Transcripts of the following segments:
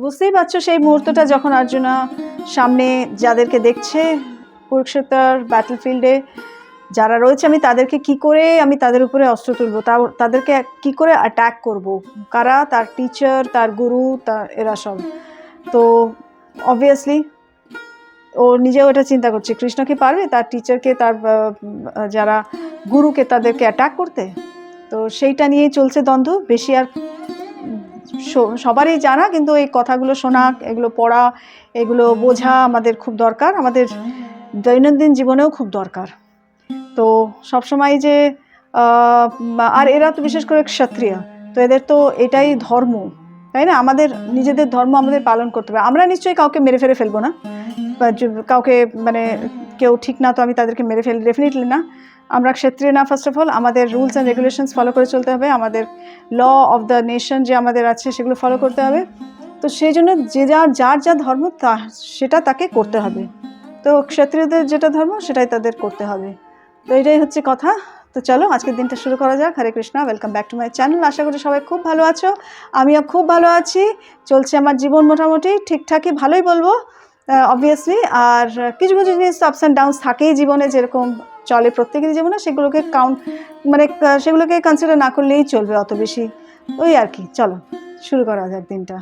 বুঝতেই পারছো সেই মুহূর্তটা যখন অর্জুনা সামনে যাদেরকে দেখছে কুরুক্ষেত্রের ব্যাটলফিল্ডে যারা রয়েছে, আমি তাদের উপরে অস্ত্র তুলবো, তাদেরকে কি করে অ্যাটাক করব, কারা, তার টিচার, তার গুরু, এরা সব। তো অবভিয়াসলি ও নিজেও এটা চিন্তা করছে, কৃষ্ণ কি পারবে তার টিচারকে, তার যারা গুরুকে, তাদেরকে অ্যাটাক করতে? তো সেইটা নিয়েই চলছে দ্বন্দ্ব। বেশি আর সবারই জানা, কিন্তু এই কথাগুলো শোনা, এগুলো পড়া, এগুলো বোঝা আমাদের খুব দরকার, আমাদের দৈনন্দিন জীবনেও খুব দরকার। তো সবসময় যে আর এরা তো বিশেষ করে ক্ষত্রিয়, তো এদের তো এটাই ধর্ম, তাই না? আমাদের নিজেদের ধর্ম আমাদের পালন করতে হবে। আমরা নিশ্চয়ই কাউকে মেরে ফেলবো না, কাউকে মানে কেউ ঠিক না তো আমি তাদেরকে মেরে ফেলি, ডেফিনেটলি না। আমরা ক্ষত্রিয় না, ফার্স্ট অফ অল আমাদের রুলস অ্যান্ড রেগুলেশনস ফলো করে চলতে হবে, আমাদের ল অফ দ্য নেশন যে আমাদের আছে সেগুলো ফলো করতে হবে। তো সেই জন্য যে যার যা ধর্ম সেটা তাকে করতে হবে। তো ক্ষত্রিয়দের যেটা ধর্ম সেটাই তাদের করতে হবে। তো এটাই হচ্ছে কথা। তো চলো আজকের দিনটা শুরু করা যাক। Hare Krishna, welcome back to my channel. আশা করি সবাই খুব ভালো আছো, আমিও খুব ভালো আছি। চলছে আমার জীবন মোটামুটি ঠিকঠাকই, ভালোই বলবো অবভিয়াসলি। আর কিছু কিছু জিনিস আপস অ্যান্ড ডাউনস থাকেই জীবনে, যেরকম চলে প্রত্যেকেরই জীবনে, সেগুলোকে সেগুলোকে কনসিডার না করলেই চলবে অত বেশি, ওই আর কি। চলো শুরু করা যাক দিনটা।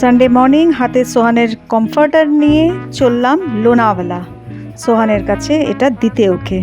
সানডে মর্নিং, হাতে সোহানের কমফর্টার নিয়ে চললাম লোনাওয়ালা সোহানের কাছে এটা দিতে ওকে।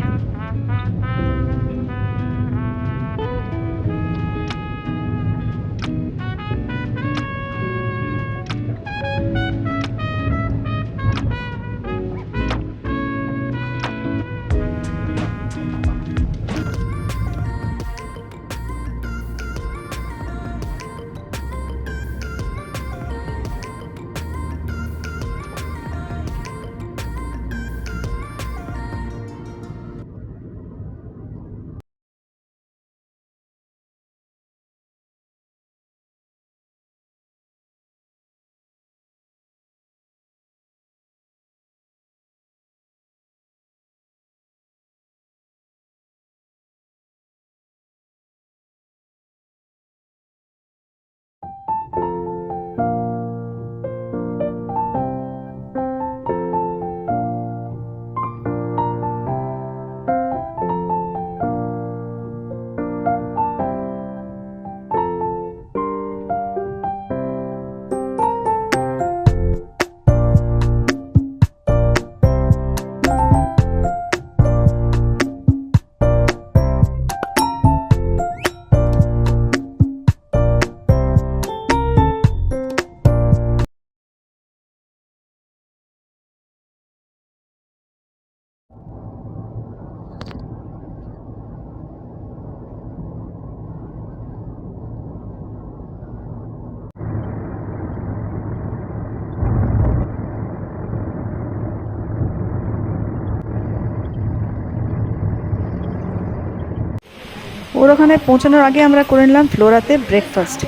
ওর ওখানে পৌঁছানোর আগে আমরা করে নিলাম ফ্লোরাতে ব্রেকফাস্ট,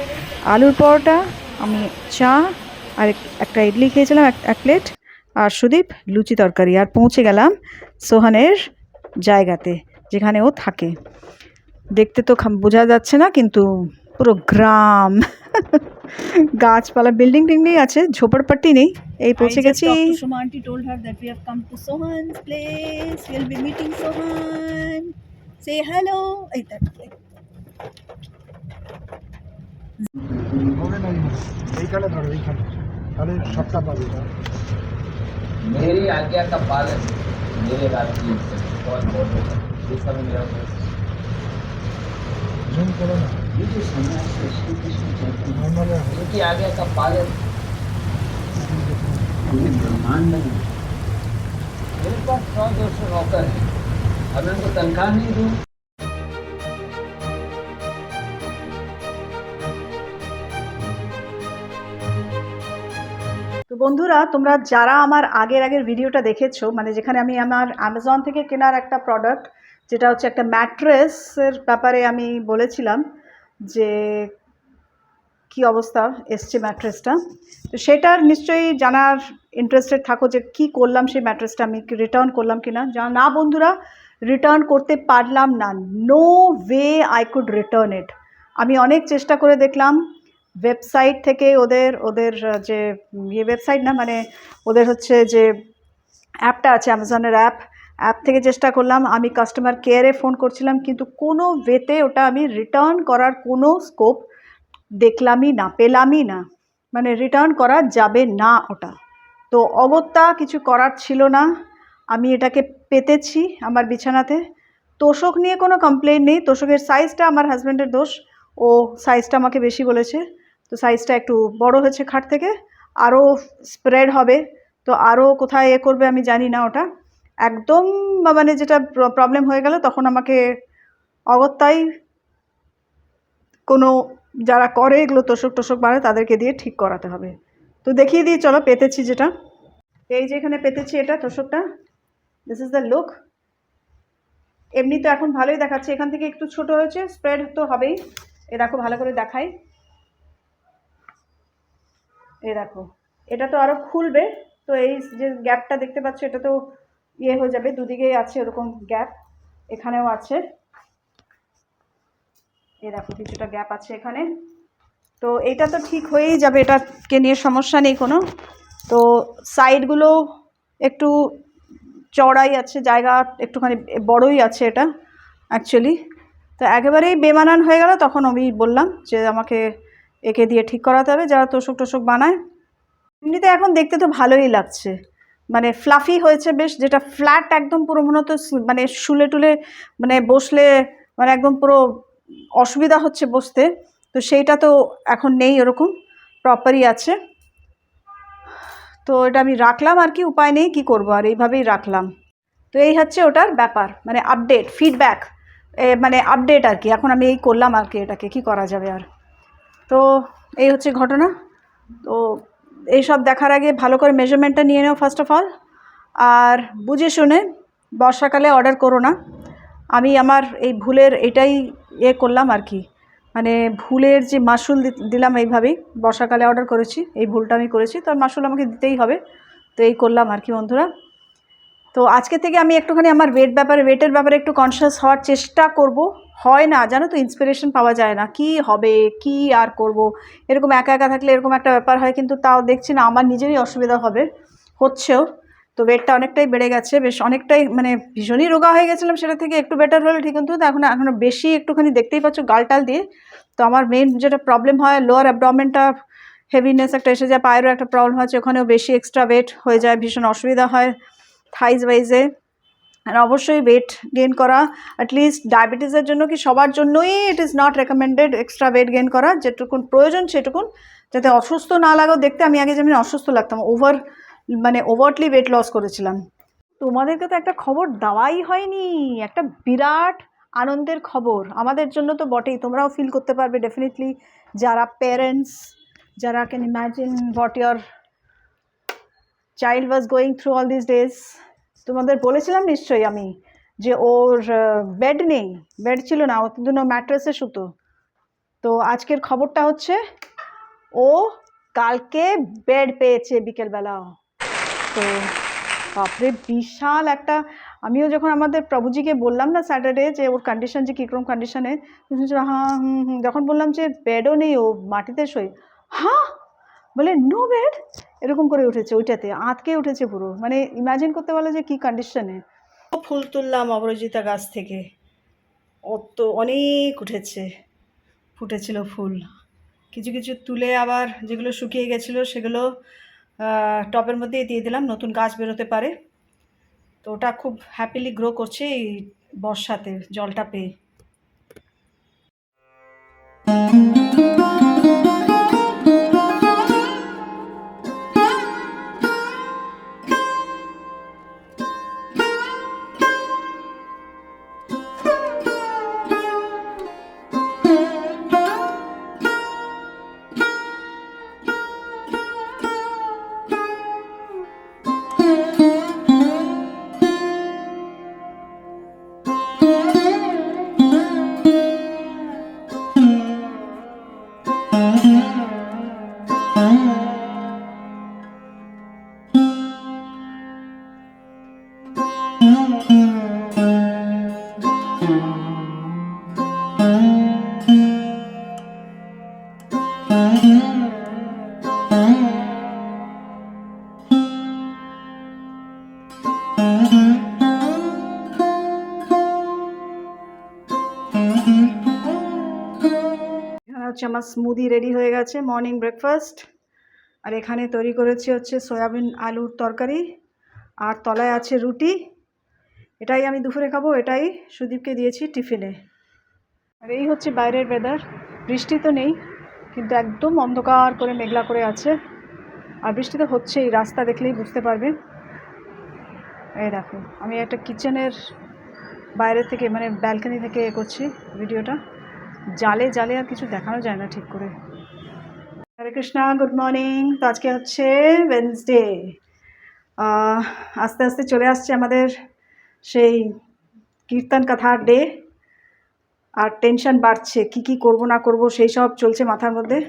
আলুর পরোটা, আমি চা আর একটা ইডলি খেয়েছিলাম এক প্লেট, আর সুদীপ লুচি তরকারি। আর পৌঁছে গেলাম সোহানের জায়গাতে যেখানে ও থাকে। দেখতে তো বোঝা যাচ্ছে না, কিন্তু পুরো গ্রাম গাছপালা, বিল্ডিং টিল্ডিং আছে, ঝোপড়পট্টি নেই। এই পৌঁছে গেছি। Suma aunty told her that we have come to Sohan's place. We'll be meeting Sohan. Say hello. এইখানে ধরো, এইখানে তাহলে সবটা পাবে। मेरी आज्ञा का पालन मेरे राज्य बहुत बहुत ये सब मेरा জুম করো না, ये जो सन्यास है श्री कृष्ण चैतन्य নর্মালে उनकी आज्ञा का पालन पूरे ब्रह्मांड में। मेरे पास 100-200 नौकर है, अब मैं उनको तनख्वाह नहीं दूँ। তো বন্ধুরা, তোমরা যারা আমার আগের ভিডিওটা দেখেছো, মানে যেখানে আমি আমার অ্যামাজন থেকে কেনার একটা প্রোডাক্ট যেটা হচ্ছে একটা ম্যাট্রেসের ব্যাপারে আমি বলেছিলাম যে কি অবস্থা এসছে ম্যাট্রেসটা। তো সেটার নিশ্চয়ই জানার ইন্টারেস্টেড থাকো যে কি করলাম সেই ম্যাট্রেসটা, আমি রিটার্ন করলাম কি না। না বন্ধুরা, রিটার্ন করতে পারলাম না। No way I could return it. আমি অনেক চেষ্টা করে দেখলাম, ওয়েবসাইট থেকে ওদের যে ওয়েবসাইট না, মানে ওদের হচ্ছে যে অ্যাপটা আছে, অ্যামাজনের অ্যাপ থেকে চেষ্টা করলাম, আমি কাস্টমার কেয়ারে ফোন করছিলাম, কিন্তু কোনো ওয়েতে ওটা আমি রিটার্ন করার কোনো স্কোপ দেখলামই না, পেলামই না, মানে রিটার্ন করা যাবে না ওটা। তো অগত্যা কিছু করার ছিল না, আমি এটাকে পেতেছি আমার বিছানাতে। তোষক নিয়ে কোনো কমপ্লেন নেই, তোষকের সাইজটা আমার হাজব্যান্ডের দোষ, ও সাইজটা আমাকে বেশি বলেছে। তো সাইজটা একটু বড় হয়েছে খাট থেকে, আরও স্প্রেড হবে, তো আরও কোথায় করবে আমি জানি না। ওটা একদম মানে যেটা প্রবলেম হয়ে গেল, তখন আমাকে অগত্যাই কোনো যারা করে এগুলো তোষক বানায় তাদেরকে দিয়ে ঠিক করাতে হবে। তো দেখিয়ে দিই, চলো পেতেছি যেটা, এই যে এখানে পেতেছি এটা তোষকটা, দিস ইজ দ্য লুক। এমনি তো এখন ভালোই দেখাচ্ছে, এখান থেকে একটু ছোট হয়েছে, স্প্রেড তো হবেই। এ দেখো ভালো করে দেখাই, এ দেখো এটা তো আরও খুলবে। তো এই যে গ্যাপটা দেখতে পাচ্ছ, এটা তো ইয়ে হয়ে যাবে, দুদিকেই আছে ওরকম গ্যাপ, এখানেও আছে, এই দেখো কিছুটা গ্যাপ আছে এখানে। তো এটা তো ঠিক হয়েই যাবে, এটাকে নিয়ে সমস্যা নেই কোনো। তো সাইডগুলো একটু চওড়াই আছে, জায়গা একটুখানি বড়ই আছে এটা অ্যাকচুয়ালি। তো একেবারেই বেমানান হয়ে গেল, তখন আমি বললাম যে আমাকে একে দিয়ে ঠিক করাতে হবে, যারা তোষক বানায়। এমনিতে এখন দেখতে তো ভালোই লাগছে, মানে ফ্লাফি হয়েছে বেশ, যেটা ফ্ল্যাট একদম পুরো মনে হতো মানে শুলে টুলে মানে বসলে মানে একদম পুরো অসুবিধা হচ্ছে বসতে, তো সেইটা তো এখন নেই, ওরকম প্রপারই আছে। তো এটা আমি রাখলাম আর কি, উপায় নেই, কি করব, আর এইভাবেই রাখলাম। তো এই হচ্ছে ওটার ব্যাপার, মানে আপডেট ফিডব্যাক, মানে আপডেট আর কি। এখন আমি এই করলাম আর কি, এটাকে কি করা যাবে আর। তো এই হচ্ছে ঘটনা। তো এইসব দেখার আগে ভালো করে মেজারমেন্টটা নিয়ে নাও ফার্স্ট অফ অল, আর বুঝে শুনে বর্ষাকালে অর্ডার করো না। আমি আমার এই ভুলের এটাই করলাম আর কি, মানে ভুলের যে মাসুল দিলাম এইভাবেই, বর্ষাকালে অর্ডার করেছি, এই ভুলটা আমি করেছি, তার মাসুল আমাকে দিতেই হবে। তো এই করলাম আর কি বন্ধুরা। তো আজকে থেকে আমি একটুখানি আমার ওয়েটের ব্যাপারে একটু কনসিয়াস হওয়ার চেষ্টা করব। হয় না জানো তো, ইন্সপিরেশন পাওয়া যায় না, কি হবে কি আর করব, এরকম একা একা থাকলে এরকম একটা ব্যাপার হয়, কিন্তু তাও দেখছি না আমার নিজেরই অসুবিধা হচ্ছেও। তো ওয়েটটা অনেকটাই বেড়ে গেছে, বেশ অনেকটাই, মানে ভীষণই রোগা হয়ে গেছিলাম, সেটা থেকে একটু বেটার হলে ঠিক, কিন্তু এখনও বেশি একটুখানি দেখতেই পাচ্ছ গালটাল দিয়ে। তো আমার মেন যেটা প্রবলেম হয়, লোয়ার অ্যাবডোমেনটা হেভিনেস একটা এসে যায়, পায়েরও একটা প্রবলেম হচ্ছে, ওখানেও বেশি এক্সট্রা ওয়েট হয়ে যায়, ভীষণ অসুবিধা হয় থাইজ ওয়াইজে। আর অবশ্যই ওয়েট গেইন করা, অ্যাটলিস্ট ডায়াবেটিসের জন্য কি সবার জন্যই it is not recommended extra weight gain করা, যেটুকুন প্রয়োজন সেটুকুন, যাতে অসুস্থ না লাগেও দেখতে। আমি আগে যেমন অসুস্থ লাগতাম, ওভারটলি ওয়েট লস করেছিলাম। তোমাদেরকে তো একটা খবর দেওয়াই হয়নি, একটা বিরাট আনন্দের খবর আমাদের জন্য তো বটেই, তোমরাও ফিল করতে পারবে ডেফিনেটলি, যারা প্যারেন্টস, যারা can imagine what your child was going through all this days. তোমাদের বলেছিলাম নিশ্চয়ই আমি যে ওর বেড নেই, বেড ছিল না, ওর জন্য ম্যাট্রেসে শুতো। তো আজকের খবরটা হচ্ছে ও কালকে বেড পেয়েছে বিকেলবেলা। তো বাপরে বিশাল একটা, আমিও যখন আমাদের প্রভুজিকে বললাম না স্যাটারডে যে ওর কন্ডিশন যে কীরকম কন্ডিশনে, হ্যাঁ যখন বললাম যে বেডও নেই, ও মাটিতে শোয়, হ্যাঁ বলে নো বেড, এরকম করে উঠেছে, ওইটাতে আঁতকে উঠেছে পুরো, মানে ইমাজিন করতে পারলো যে কী কন্ডিশনে। ফুল তুললাম অপরাজিতা গাছ থেকে, ও তো অনেক ফুটেছিল ফুল, কিছু কিছু তুলে আবার যেগুলো শুকিয়ে গেছিলো সেগুলো টবের মধ্যেই দিয়ে দিলাম, নতুন গাছ বেরোতে পারে। তো ওটা খুব হ্যাপিলি গ্রো করছে এই বর্ষাতে জলটা পেয়ে। এখানে হচ্ছে আমার স্মুদি রেডি হয়ে গেছে, মর্নিং ব্রেকফাস্ট। আর এখানে তৈরি করেছি হচ্ছে সয়াবিন আলুর তরকারি, আর তলায় আছে রুটি। এটাই আমি দুপুরে খাবো, এটাই সুদীপকে দিয়েছি টিফিনে। আর এই হচ্ছে বাইরের ওয়েদার। বৃষ্টি তো নেই, কিন্তু একদম অন্ধকার করে মেঘলা করে আছে। আর বৃষ্টি তো হচ্ছেই, রাস্তা দেখলেই বুঝতে পারবেন। এই দেখো, আমি একটা কিচেনের বাইরে থেকে মানে ব্যালকনি থেকে করছি ভিডিওটা। জালে জালে আর কিছু দেখানো যায় না ঠিক করে। হরে কৃষ্ণা, গুড মর্নিং। তো আজকে হচ্ছে ওয়েডনেসডে। আস্তে আস্তে চলে আসছে আমাদের সেই কীর্তন কথার ডে। আর টেনশন বাড়ছে, কি কি করব না করব সেই সব চলছে মাথার মধ্যে।